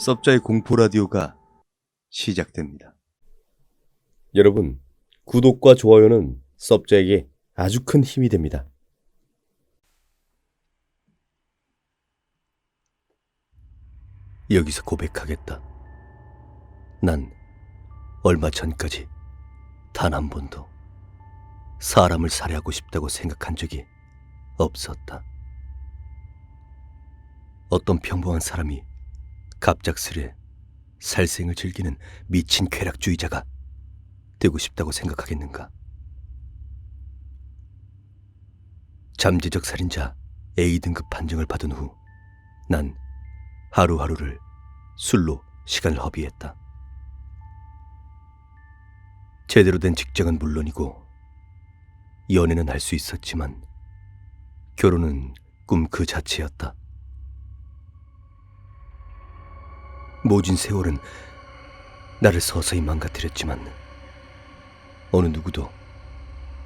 섭자의 공포 라디오가 시작됩니다. 여러분, 구독과 좋아요는 섭자에게 아주 큰 힘이 됩니다. 여기서 고백하겠다. 난 얼마 전까지 단 한 번도 사람을 살해하고 싶다고 생각한 적이 없었다. 어떤 평범한 사람이 갑작스레 살생을 즐기는 미친 쾌락주의자가 되고 싶다고 생각하겠는가? 잠재적 살인자 A등급 판정을 받은 후 난 하루하루를 술로 시간을 허비했다. 제대로 된 직장은 물론이고 연애는 할 수 있었지만 결혼은 꿈 그 자체였다. 모진 세월은 나를 서서히 망가뜨렸지만 어느 누구도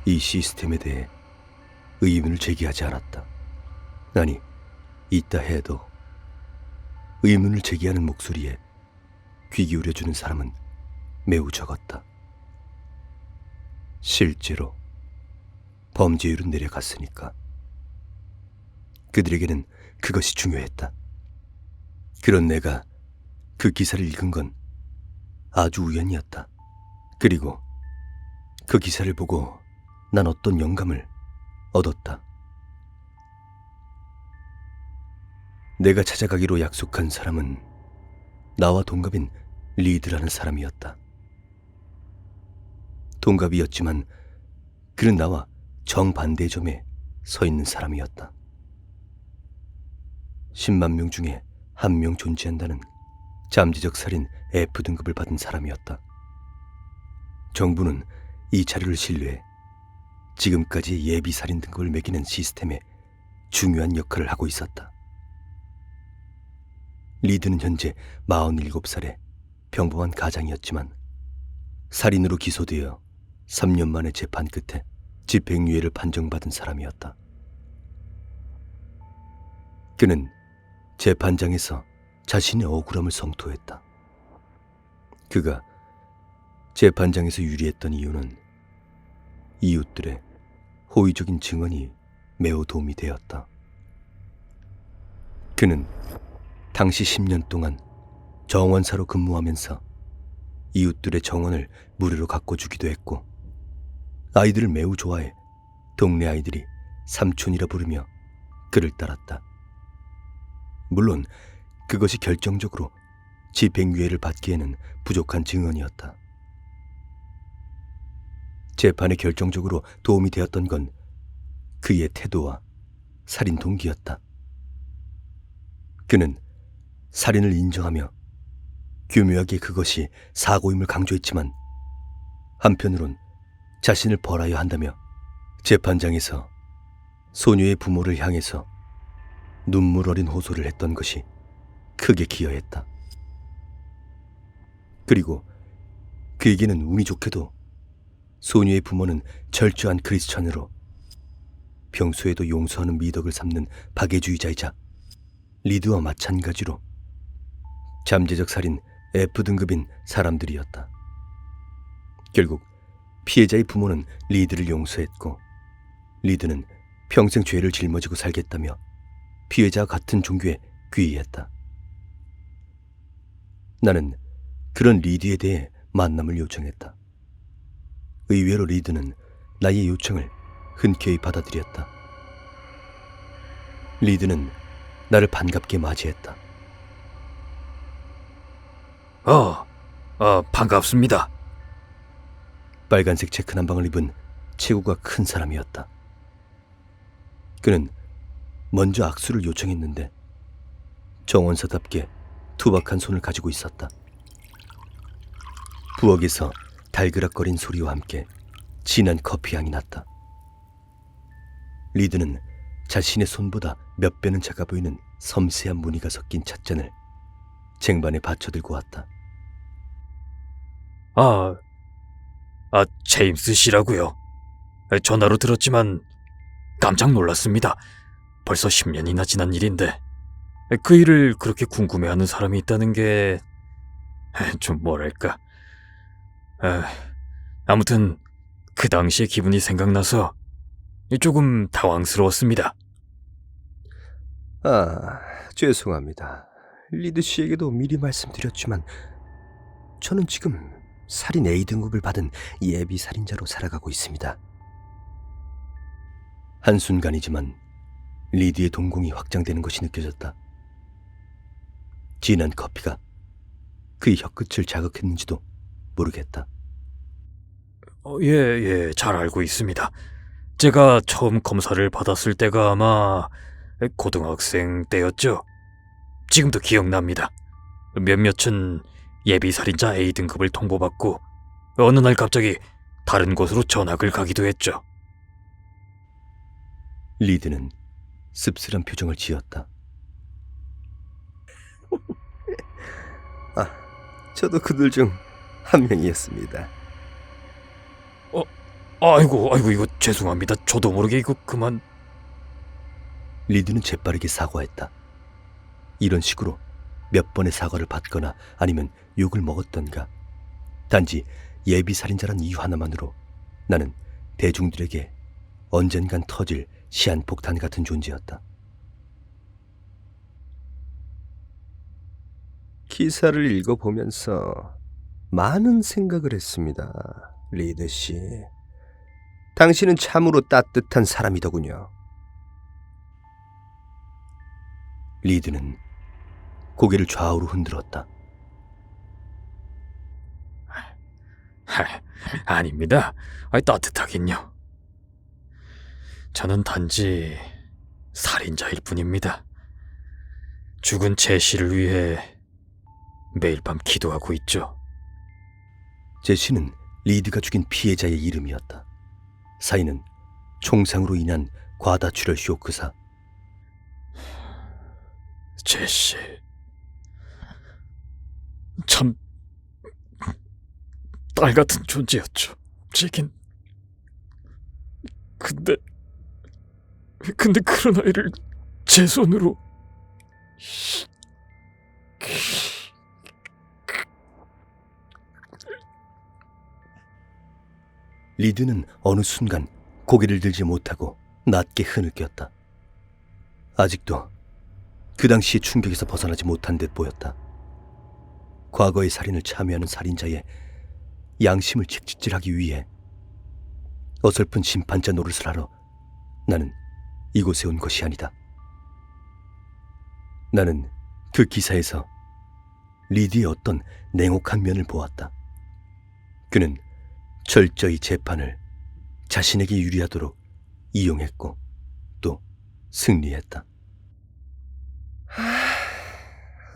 이 시스템에 대해 의문을 제기하지 않았다. 아니, 있다 해도 의문을 제기하는 목소리에 귀 기울여주는 사람은 매우 적었다. 실제로 범죄율은 내려갔으니까 그들에게는 그것이 중요했다. 그런 내가 그 기사를 읽은 건 아주 우연이었다. 그리고 그 기사를 보고 난 어떤 영감을 얻었다. 내가 찾아가기로 약속한 사람은 나와 동갑인 리드라는 사람이었다. 동갑이었지만 그는 나와 정반대의 점에 서 있는 사람이었다. 10만 명 중에 한 명 존재한다는 잠재적 살인 F등급을 받은 사람이었다. 정부는 이 자료를 신뢰해 지금까지 예비 살인 등급을 매기는 시스템에 중요한 역할을 하고 있었다. 리드는 현재 47살의 평범한 가장이었지만 살인으로 기소되어 3년 만에 재판 끝에 집행유예를 판정받은 사람이었다. 그는 재판장에서 자신의 억울함을 성토했다. 그가 재판장에서 유리했던 이유는 이웃들의 호의적인 증언이 매우 도움이 되었다. 그는 당시 10년 동안 정원사로 근무하면서 이웃들의 정원을 무료로 가꿔주기도 했고 아이들을 매우 좋아해 동네 아이들이 삼촌이라 부르며 그를 따랐다. 물론 그것이 결정적으로 집행유예를 받기에는 부족한 증언이었다. 재판에 결정적으로 도움이 되었던 건 그의 태도와 살인 동기였다. 그는 살인을 인정하며 교묘하게 그것이 사고임을 강조했지만 한편으론 자신을 벌하여 한다며 재판장에서 소녀의 부모를 향해서 눈물 어린 호소를 했던 것이 크게 기여했다. 그리고 그에게는 운이 좋게도 소녀의 부모는 철저한 크리스찬으로 평소에도 용서하는 미덕을 삼는 박애주의자이자 리드와 마찬가지로 잠재적 살인 F등급인 사람들이었다. 결국 피해자의 부모는 리드를 용서했고 리드는 평생 죄를 짊어지고 살겠다며 피해자와 같은 종교에 귀의했다. 나는 그런 리드에 대해 만남을 요청했다. 의외로 리드는 나의 요청을 흔쾌히 받아들였다. 리드는 나를 반갑게 맞이했다. 반갑습니다. 빨간색 체크 남방을 입은 체구가 큰 사람이었다. 그는 먼저 악수를 요청했는데 정원사답게 투박한 손을 가지고 있었다. 부엌에서 달그락거린 소리와 함께 진한 커피 향이 났다. 리드는 자신의 손보다 몇 배는 작아 보이는 섬세한 무늬가 섞인 찻잔을 쟁반에 받쳐들고 왔다. 제임스 씨라고요. 전화로 들었지만 깜짝 놀랐습니다. 벌써 10년이나 지난 일인데. 그 일을 그렇게 궁금해하는 사람이 있다는 게 좀 뭐랄까. 아무튼 그 당시의 기분이 생각나서 조금 당황스러웠습니다. 아, 죄송합니다. 리드 씨에게도 미리 말씀드렸지만 저는 지금 살인 A등급을 받은 예비 살인자로 살아가고 있습니다. 한순간이지만 리드의 동공이 확장되는 것이 느껴졌다. 진한 커피가 그의 혀끝을 자극했는지도 모르겠다. 예, 잘 알고 있습니다. 제가 처음 검사를 받았을 때가 아마 고등학생 때였죠. 지금도 기억납니다. 몇몇은 예비살인자 A등급을 통보받고 어느 날 갑자기 다른 곳으로 전학을 가기도 했죠. 리드는 씁쓸한 표정을 지었다. 저도 그들 중 한 명이었습니다. 아이고, 이거 죄송합니다. 저도 모르게 이거 그만. 리드는 재빠르게 사과했다. 이런 식으로 몇 번의 사과를 받거나 아니면 욕을 먹었던가. 단지 예비살인자란 이유 하나만으로 나는 대중들에게 언젠간 터질 시한폭탄 같은 존재였다. 기사를 읽어보면서 많은 생각을 했습니다. 리드 씨. 당신은 참으로 따뜻한 사람이더군요. 리드는 고개를 좌우로 흔들었다. 아닙니다. 따뜻하긴요. 저는 단지 살인자일 뿐입니다. 죽은 제시를 위해 매일 밤 기도하고 있죠. 제시는 리드가 죽인 피해자의 이름이었다. 사인은 총상으로 인한 과다출혈 쇼크사. 제시, 참 딸 같은 존재였죠. 제겐. 근데 그런 아이를 제 손으로. 리드는 어느 순간 고개를 들지 못하고 낮게 흐느꼈다. 아직도 그 당시의 충격에서 벗어나지 못한 듯 보였다. 과거의 살인을 참여하는 살인자의 양심을 책찍질하기 위해 어설픈 심판자 노릇을 하러 나는 이곳에 온 것이 아니다. 나는 그 기사에서 리드의 어떤 냉혹한 면을 보았다. 그는 철저히 재판을 자신에게 유리하도록 이용했고 또 승리했다.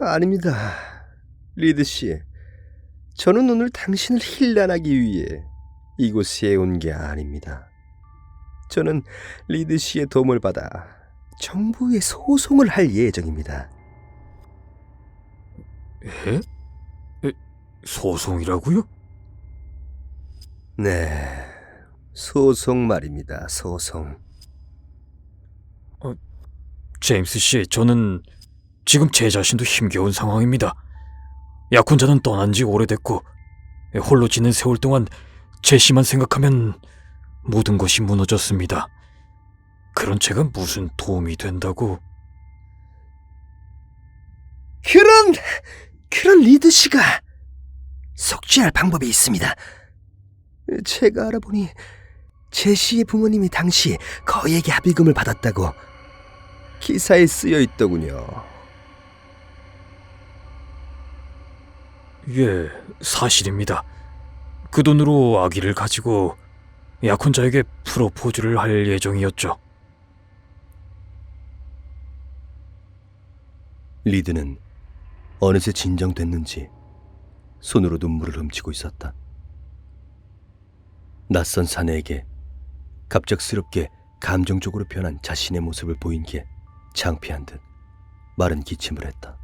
아닙니다. 리드 씨. 저는 오늘 당신을 힐난하기 위해 이곳에 온 게 아닙니다. 저는 리드 씨의 도움을 받아 정부에 소송을 할 예정입니다. 에? 소송이라고요? 네, 소송 말입니다. 소송. 제임스 씨, 저는 지금 제 자신도 힘겨운 상황입니다. 약혼자는 떠난 지 오래됐고 홀로 지낸 세월 동안 제시만 생각하면 모든 것이 무너졌습니다. 그런 제가 무슨 도움이 된다고? 그런 리드 씨가 속죄할 방법이 있습니다. 제가 알아보니 제시의 부모님이 당시 거액의 합의금을 받았다고 기사에 쓰여 있더군요. 예, 사실입니다. 그 돈으로 아기를 가지고 약혼자에게 프로포즈를 할 예정이었죠. 리드는 어느새 진정됐는지 손으로 눈물을 훔치고 있었다. 낯선 사내에게 갑작스럽게 감정적으로 변한 자신의 모습을 보인 게 창피한 듯 마른 기침을 했다.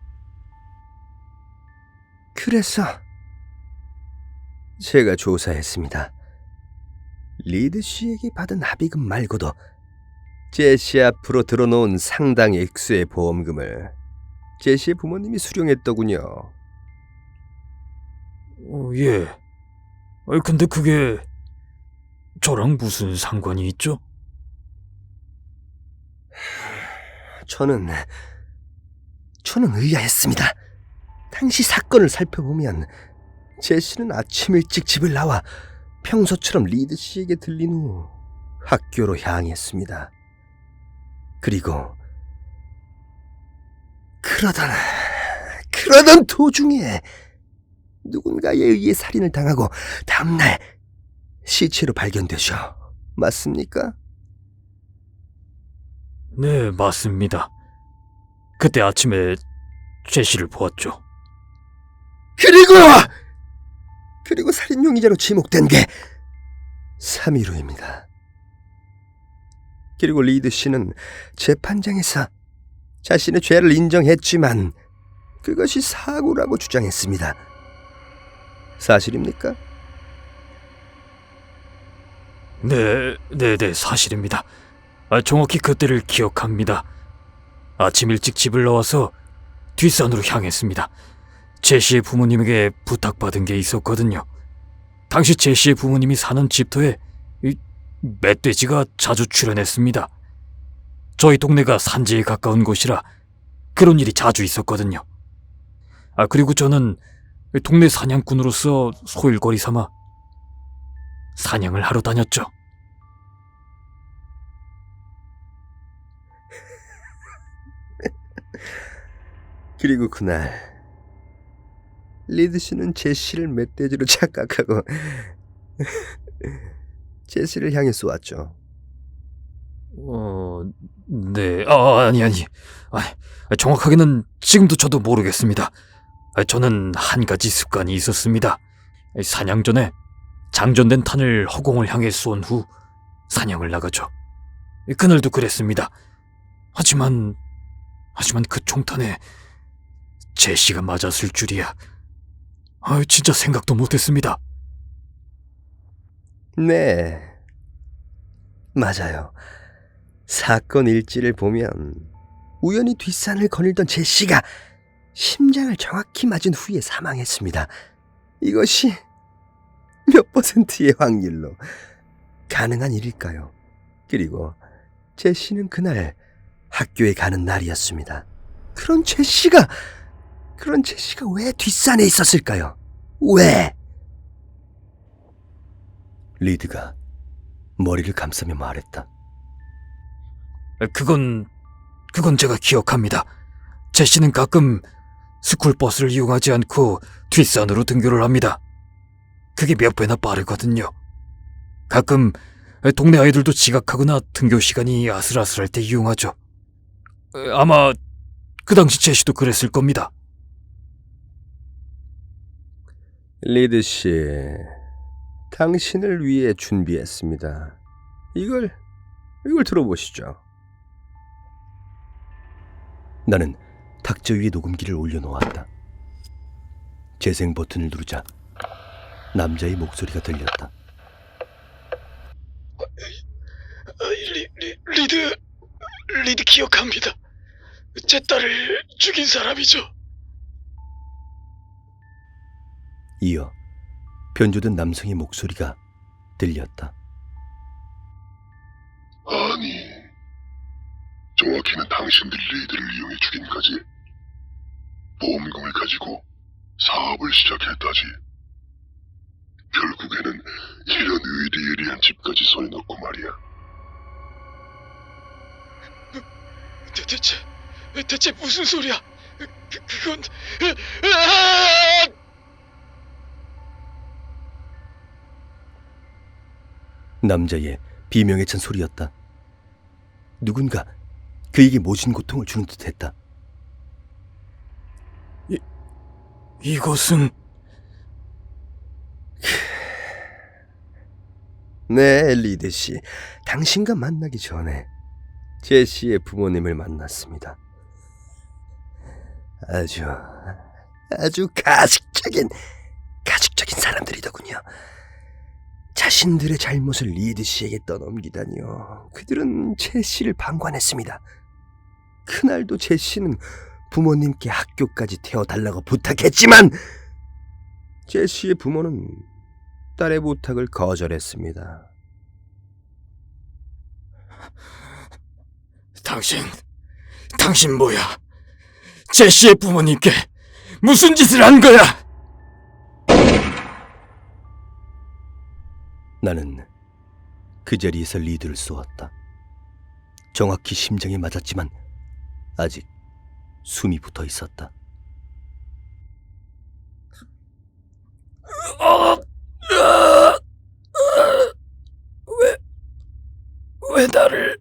그래서 제가 조사했습니다. 리드 씨에게 받은 합의금 말고도 제시 앞으로 들어놓은 상당 액수의 보험금을 제시의 부모님이 수령했더군요. 예. 근데 그게 저랑 무슨 상관이 있죠? 저는 의아했습니다. 당시 사건을 살펴보면 제시는 아침 일찍 집을 나와 평소처럼 리드 씨에게 들린 후 학교로 향했습니다. 그리고 그러던 도중에 누군가에 의해 살인을 당하고 다음날 시체로 발견되셔. 맞습니까? 네, 맞습니다. 그때 아침에 제시를 보았죠. 그리고 살인 용의자로 지목된 게 3일 후입니다. 그리고 리드 씨는 재판장에서 자신의 죄를 인정했지만 그것이 사고라고 주장했습니다. 사실입니까? 네, 사실입니다. 정확히 그때를 기억합니다. 아침 일찍 집을 나와서 뒷산으로 향했습니다. 제시의 부모님에게 부탁받은 게 있었거든요. 당시 제시의 부모님이 사는 집터에 멧돼지가 자주 출현했습니다. 저희 동네가 산지에 가까운 곳이라 그런 일이 자주 있었거든요. 그리고 저는 동네 사냥꾼으로서 소일거리 삼아 사냥을 하러 다녔죠. 그리고 그날 리드 씨는 제시를 멧돼지로 착각하고 제시를 향해 쏘았죠. 네. 아니. 정확하게는 지금도 저도 모르겠습니다. 저는 한 가지 습관이 있었습니다. 사냥 전에 장전된 탄을 허공을 향해 쏜 후 사냥을 나가죠. 그날도 그랬습니다. 하지만 그 총탄에 제시가 맞았을 줄이야. 진짜 생각도 못했습니다. 네, 맞아요. 사건 일지를 보면 우연히 뒷산을 거닐던 제시가 심장을 정확히 맞은 후에 사망했습니다. 이것이 몇 퍼센트의 확률로 가능한 일일까요? 그리고 제시는 그날 학교에 가는 날이었습니다. 그런 제시가 왜 뒷산에 있었을까요? 왜? 리드가 머리를 감싸며 말했다. 그건 제가 기억합니다. 제시는 가끔 스쿨버스를 이용하지 않고 뒷산으로 등교를 합니다. 그게 몇 배나 빠르거든요. 가끔 동네 아이들도 지각하거나 등교 시간이 아슬아슬할 때 이용하죠. 아마 그 당시 제시도 그랬을 겁니다. 리드 씨, 당신을 위해 준비했습니다. 이걸 들어보시죠. 나는 탁자 위에 녹음기를 올려놓았다. 재생 버튼을 누르자 남자의 목소리가 들렸다. 리드 기억합니다. 제 딸을 죽인 사람이죠. 이어 변조된 남성의 목소리가 들렸다. 아니, 정확히는 당신들 리드를 이용해 죽인까지 보험금을 가지고 사업을 시작했다지. 결국에는 이런 의리의리한 집까지 손에 넣고 말이야. 대체 무슨 소리야? 그건... 남자의 비명에 찬 소리였다. 누군가 그에게 모진 고통을 주는 듯했다. 이것은... 네, 리드 씨. 당신과 만나기 전에 제시의 부모님을 만났습니다. 아주 가식적인 사람들이더군요. 자신들의 잘못을 리드 씨에게 떠넘기다니요. 그들은 제시를 방관했습니다. 그날도 제시는 부모님께 학교까지 태워달라고 부탁했지만 제시의 부모는 딸의 부탁을 거절했습니다. 당신 뭐야? 제시의 부모님께 무슨 짓을 한 거야? 나는 그 자리에서 리드를 쏘았다. 정확히 심장에 맞았지만 아직 숨이 붙어 있었다. 왜 나를...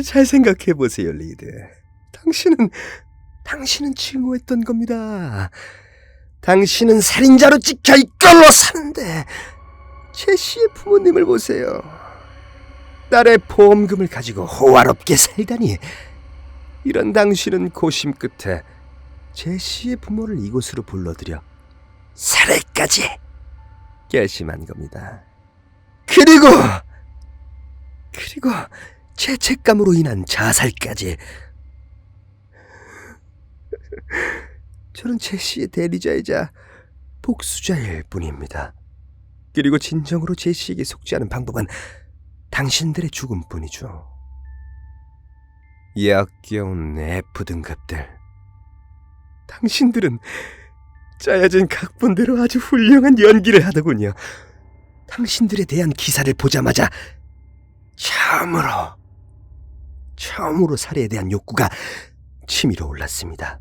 잘 생각해 보세요, 리드. 당신은 증오했던 겁니다. 당신은 살인자로 찍혀 이걸로 사는데 제시의 부모님을 보세요. 딸의 보험금을 가지고 호화롭게 살다니. 이런 당신은 고심 끝에 제시의 부모를 이곳으로 불러들여 살해까지 결심한 겁니다. 그리고 죄책감으로 인한 자살까지. 저는 제시의 대리자이자 복수자일 뿐입니다. 그리고 진정으로 제시에게 속지 않은 방법은 당신들의 죽음뿐이죠. 역겨운 F등급들. 당신들은 짜여진 각본대로 아주 훌륭한 연기를 하더군요. 당신들에 대한 기사를 보자마자 처음으로 살해에 대한 욕구가 치밀어 올랐습니다.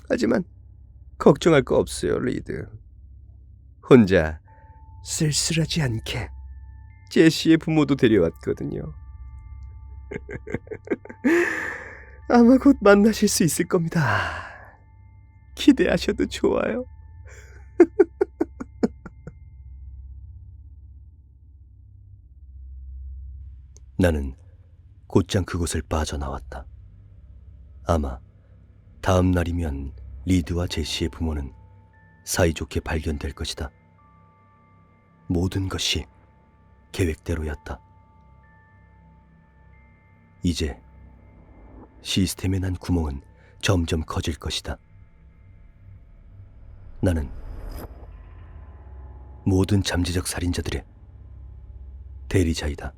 하지만 걱정할 거 없어요, 리드. 혼자 쓸쓸하지 않게 제시의 부모도 데려왔거든요. 아마 곧 만나실 수 있을 겁니다. 기대하셔도 좋아요. 나는 곧장 그곳을 빠져나왔다. 아마 다음 날이면 리드와 제시의 부모는 사이좋게 발견될 것이다. 모든 것이 계획대로였다. 이제 시스템에 난 구멍은 점점 커질 것이다. 나는 모든 잠재적 살인자들의 대리자이다.